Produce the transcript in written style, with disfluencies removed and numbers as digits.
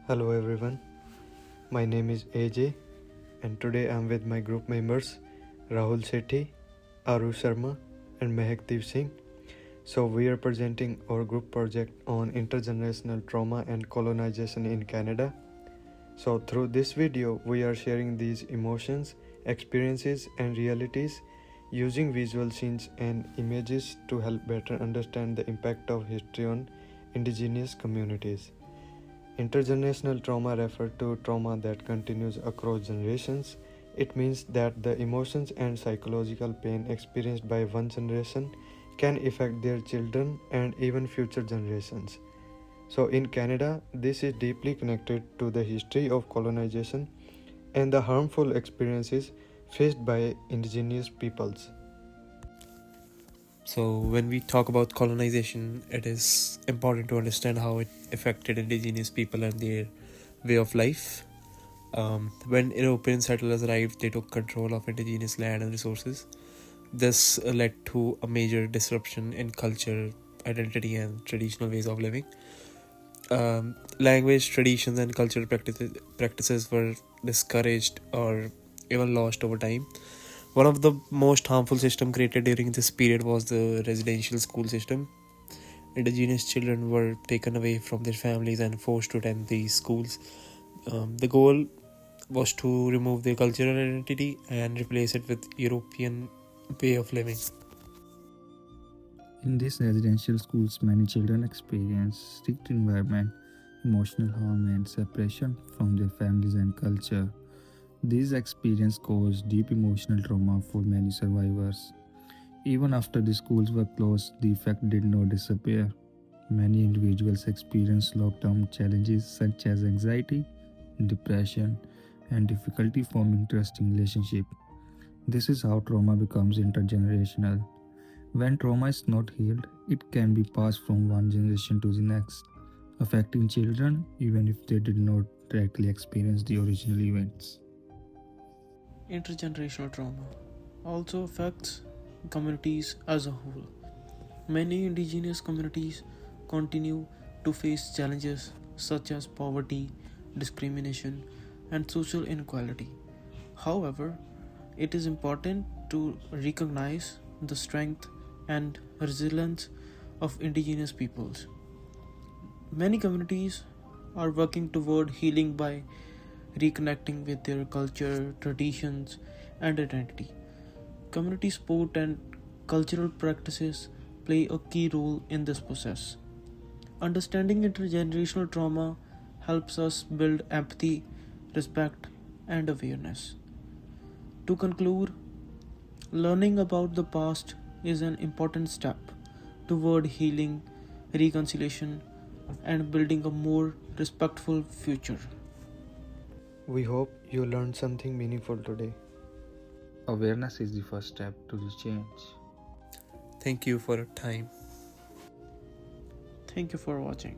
Hello everyone, my name is Ajay and today I'm with my group members Rahul Sethi, Aarush Sharma and Mehakdeep Singh. So we are presenting our group project on intergenerational trauma and colonization in Canada. So through this video we are sharing these emotions, experiences and realities using visual scenes and images to help better understand the impact of history on Indigenous communities. Intergenerational trauma refers to trauma that continues across generations. It means that the emotions and psychological pain experienced by one generation can affect their children and even future generations. So, in Canada, this is deeply connected to the history of colonization and the harmful experiences faced by Indigenous peoples. So, when we talk about colonization, it is important to understand how it affected indigenous people and their way of life. When European settlers arrived, they took control of indigenous land and resources. This led to a major disruption in culture, identity, and traditional ways of living. Language, traditions, and cultural practices were discouraged or even lost over time. One of the most harmful systems created during this period was the residential school system. Indigenous children were taken away from their families and forced to attend these schools. The goal was to remove their cultural identity and replace it with European way of living. In these residential schools, many children experience strict environment, emotional harm, and separation from their families and culture. These experiences caused deep emotional trauma for many survivors. Even after the schools were closed, the effect did not disappear. Many individuals experienced long-term challenges such as anxiety, depression, and difficulty forming trusting relationships. This is how trauma becomes intergenerational. When trauma is not healed, it can be passed from one generation to the next, affecting children even if they did not directly experience the original events. Intergenerational trauma also affects communities as a whole. Many indigenous communities continue to face challenges such as poverty, discrimination, and social inequality. However, it is important to recognize the strength and resilience of indigenous peoples. Many communities are working toward healing by reconnecting with their culture, traditions, and identity. Community support and cultural practices play a key role in this process. Understanding intergenerational trauma helps us build empathy, respect, and awareness. To conclude, learning about the past is an important step toward healing, reconciliation, and building a more respectful future. We hope you learned something meaningful today. Awareness is the first step to the change. Thank you for your time. Thank you for watching.